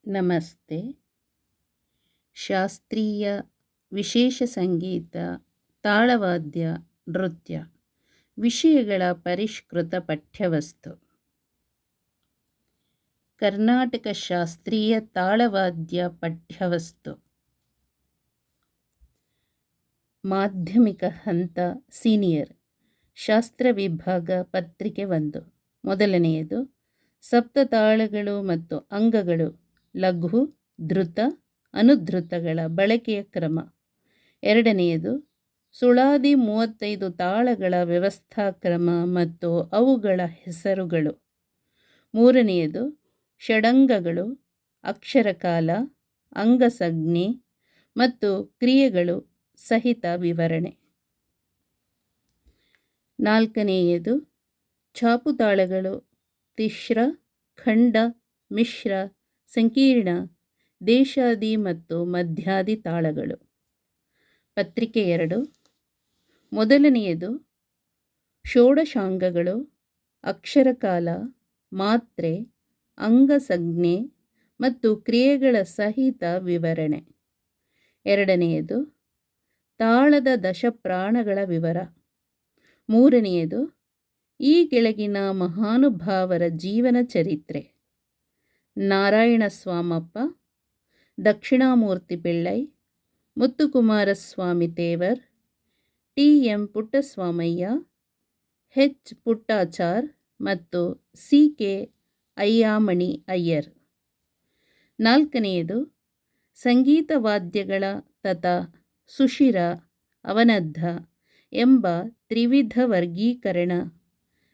ನಮಸ್ತೆ. ಶಾಸ್ತ್ರೀಯ, ವಿಶೇಷ ಸಂಗೀತ, ತಾಳವಾದ್ಯ, ನೃತ್ಯ ವಿಷಯಗಳ ಪರಿಷ್ಕೃತ ಪಠ್ಯವಸ್ತು. ಕರ್ನಾಟಕ ಶಾಸ್ತ್ರೀಯ ತಾಳವಾದ್ಯ ಪಠ್ಯವಸ್ತು. ಮಾಧ್ಯಮಿಕ ಹಂತ ಸೀನಿಯರ್ ಶಾಸ್ತ್ರ ವಿಭಾಗ ಪತ್ರಿಕೆ 1. ಮೊದಲನೆಯದು ಸಪ್ತತಾಳಗಳು ಮತ್ತು ಅಂಗಗಳು, ಲಘು, ಧೃತ, ಅನುಧೃತಗಳ ಬಳಕೆಯ ಕ್ರಮ. ಎರಡನೆಯದು ಸುಳಾದಿ 35 ತಾಳಗಳ ವ್ಯವಸ್ಥಾಕ್ರಮ ಮತ್ತು ಅವುಗಳ ಹೆಸರುಗಳು. ಮೂರನೆಯದು ಷಡಂಗಗಳು, ಅಕ್ಷರಕಾಲ, ಅಂಗಸಂಜ್ಞೆ ಮತ್ತು ಕ್ರಿಯೆಗಳು ಸಹಿತ ವಿವರಣೆ. ನಾಲ್ಕನೆಯದು ಛಾಪುತಾಳಗಳು, ತಿಶ್ರ, ಖಂಡ, ಮಿಶ್ರ, ಸಂಕೀರ್ಣ, ದೇಶಾದಿ ಮತ್ತು ಮಧ್ಯಾದಿ ತಾಳಗಳು. ಪತ್ರಿಕೆ 2. ಮೊದಲನೆಯದು ಷೋಡಶಾಂಗಗಳು, ಅಕ್ಷರಕಾಲ, ಮಾತ್ರೆ, ಅಂಗಸಂಜ್ಞೆ ಮತ್ತು ಕ್ರಿಯೆಗಳ ಸಹಿತ ವಿವರಣೆ. ಎರಡನೆಯದು ತಾಳದ ದಶಪ್ರಾಣಗಳ ವಿವರ. ಮೂರನೆಯದು ಈ ಕೆಳಗಿನ ಮಹಾನುಭಾವರ ಜೀವನ ಚರಿತ್ರೆ. ನಾರಾಯಣ ಸ್ವಾಮಪ್ಪ, ದಕ್ಷಿಣಾಮೂರ್ತಿ ಪಿಳ್ಳೈ, ಮುತ್ತುಕುಮಾರಸ್ವಾಮಿ ತೇವರ್, ಟಿ.ಎಂ. ಪುಟ್ಟಸ್ವಾಮಯ್ಯ, ಎಚ್. ಪುಟ್ಟಾಚಾರ್ ಮತ್ತು ಸಿ.ಕೆ. ಅಯ್ಯಾಮಣಿ ಅಯ್ಯರ್. ನಾಲ್ಕನೆಯದು ಸಂಗೀತ ವಾದ್ಯಗಳ ತಥಾ ಸುಷಿರ, ಅವನದ್ಧ ಎಂಬ ತ್ರಿವಿಧ ವರ್ಗೀಕರಣ,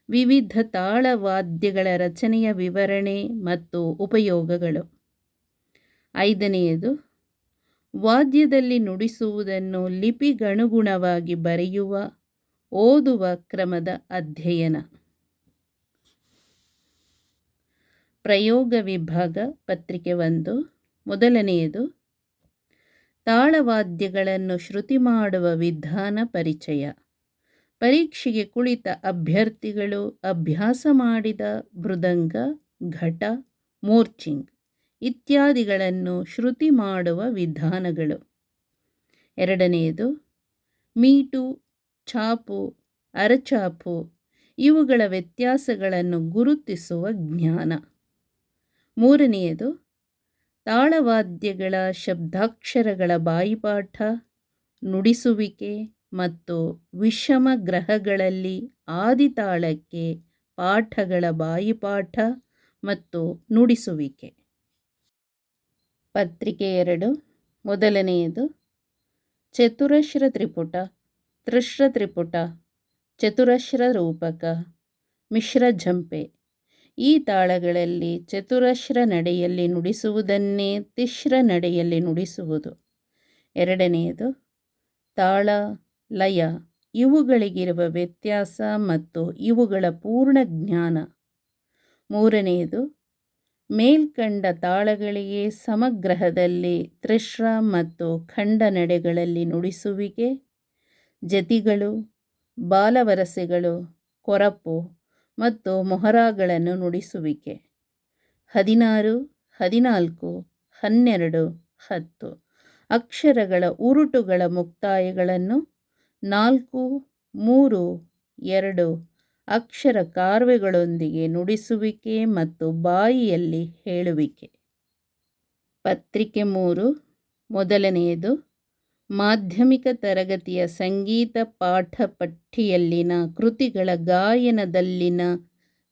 ವಿವಿಧ ತಾಳವಾದ್ಯಗಳ ರಚನೆಯ ವಿವರಣೆ ಮತ್ತು ಉಪಯೋಗಗಳು. ಐದನೆಯದು ವಾದ್ಯದಲ್ಲಿ ನುಡಿಸುವುದನ್ನು ಲಿಪಿಗನುಗುಣವಾಗಿ ಬರೆಯುವ, ಓದುವ ಕ್ರಮದ ಅಧ್ಯಯನ. ಪ್ರಯೋಗ ವಿಭಾಗ ಪತ್ರಿಕೆ 1. ಮೊದಲನೆಯದು ತಾಳವಾದ್ಯಗಳನ್ನು ಶ್ರುತಿ ಮಾಡುವ ವಿಧಾನ ಪರಿಚಯ. ಪರೀಕ್ಷೆಗೆ ಕುಳಿತ ಅಭ್ಯರ್ಥಿಗಳು ಅಭ್ಯಾಸ ಮಾಡಿದ ಮೃದಂಗ, ಘಟ, ಮೋರ್ಚಿಂಗ್ ಇತ್ಯಾದಿಗಳನ್ನು ಶ್ರುತಿ ಮಾಡುವ ವಿಧಾನಗಳು. ಎರಡನೆಯದು ಮೀಟು, ಛಾಪು, ಅರಚಾಪು ಇವುಗಳ ವ್ಯತ್ಯಾಸಗಳನ್ನು ಗುರುತಿಸುವ ಜ್ಞಾನ. ಮೂರನೆಯದು ತಾಳವಾದ್ಯಗಳ ಶಬ್ದಾಕ್ಷರಗಳ ಬಾಯಿಪಾಠ, ನುಡಿಸುವಿಕೆ ಮತ್ತು ವಿಷಮ ಗ್ರಹಗಳಲ್ಲಿ ಆದಿತಾಳಕ್ಕೆ ಪಾಠಗಳ ಬಾಯಿಪಾಠ ಮತ್ತು ನುಡಿಸುವಿಕೆ. ಪತ್ರಿಕೆ 2. ಮೊದಲನೆಯದು ಚತುರಶ್ರ ತ್ರಿಪುಟ, ತ್ರಿಶ್ರ ತ್ರಿಪುಟ, ಚತುರಶ್ರ ರೂಪಕ, ಮಿಶ್ರ ಝಂಪೆ ಈ ತಾಳಗಳಲ್ಲಿ ಚತುರಶ್ರ ನಡೆಯಲ್ಲಿ ನುಡಿಸುವುದನ್ನೇ ತಿಶ್ರ ನಡೆಯಲ್ಲಿ ನುಡಿಸುವುದು. ಎರಡನೆಯದು ತಾಳ, ಲಯ ಇವುಗಳಿಗಿರುವ ವ್ಯತ್ಯಾಸ ಮತ್ತು ಇವುಗಳ ಪೂರ್ಣ ಜ್ಞಾನ. ಮೂರನೆಯದು ಮೇಲ್ಕಂಡ ತಾಳಗಳಿಗೆ ಸಮಗ್ರಹದಲ್ಲಿ ತ್ರಿಶ್ರ ಮತ್ತು ಖಂಡ ನಡೆಗಳಲ್ಲಿ ನುಡಿಸುವಿಕೆ, ಜತಿಗಳು, ಬಾಲವರಸೆಗಳು, ಕೊರಪು ಮತ್ತು ಮೊಹರಾಗಳನ್ನು ನುಡಿಸುವಿಕೆ. 16, 14, 12, 10 ಅಕ್ಷರಗಳ ಉರುಟುಗಳ ಮುಕ್ತಾಯಗಳನ್ನು 4, 3, 2 ಅಕ್ಷರ ಕಾರ್ವೆಗಳೊಂದಿಗೆ ನುಡಿಸುವಿಕೆ ಮತ್ತು ಬಾಯಿಯಲ್ಲಿ ಹೇಳುವಿಕೆ. ಪತ್ರಿಕೆ 3. ಮೊದಲನೆಯದು ಮಾಧ್ಯಮಿಕ ತರಗತಿಯ ಸಂಗೀತ ಪಾಠ ಪಠ್ಯದಲ್ಲಿನ ಕೃತಿಗಳ ಗಾಯನದಲ್ಲಿನ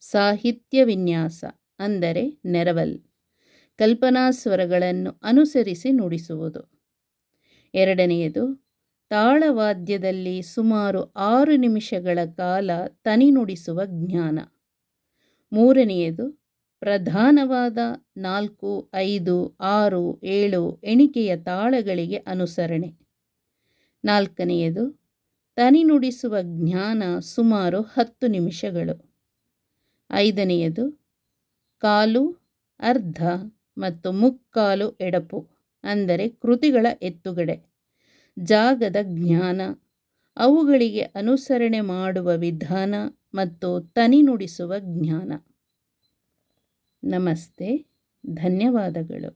ಸಾಹಿತ್ಯ ವಿನ್ಯಾಸ ಅಂದರೆ ನೆರವಲ್, ಕಲ್ಪನಾ ಸ್ವರಗಳನ್ನು ಅನುಸರಿಸಿ ನುಡಿಸುವುದು. ಎರಡನೆಯದು ತಾಳವಾದ್ಯದಲ್ಲಿ ಸುಮಾರು 6 ನಿಮಿಷಗಳ ಕಾಲ ತನಿ ನುಡಿಸುವ ಜ್ಞಾನ. ಮೂರನೆಯದು ಪ್ರಧಾನವಾದ 4, 5, 6, 7 ಎಣಿಕೆಯ ತಾಳಗಳಿಗೆ ಅನುಸರಣೆ. ನಾಲ್ಕನೆಯದು ತನಿ ನುಡಿಸುವ ಜ್ಞಾನ ಸುಮಾರು 10 ನಿಮಿಷಗಳು. ಐದನೆಯದು ಕಾಲು, ಅರ್ಧ ಮತ್ತು ಮುಕ್ಕಾಲು ಎಡಪು ಅಂದರೆ ಕೃತಿಗಳ ಎತ್ತುಗಡೆ, ಜಾಗದ ಜ್ಞಾನ, ಅವುಗಳಿಗೆ ಅನುಸರಣೆ ಮಾಡುವ ವಿಧಾನ ಮತ್ತು ತನಿ ನುಡಿಸುವ ಜ್ಞಾನ. ನಮಸ್ತೆ, ಧನ್ಯವಾದಗಳು.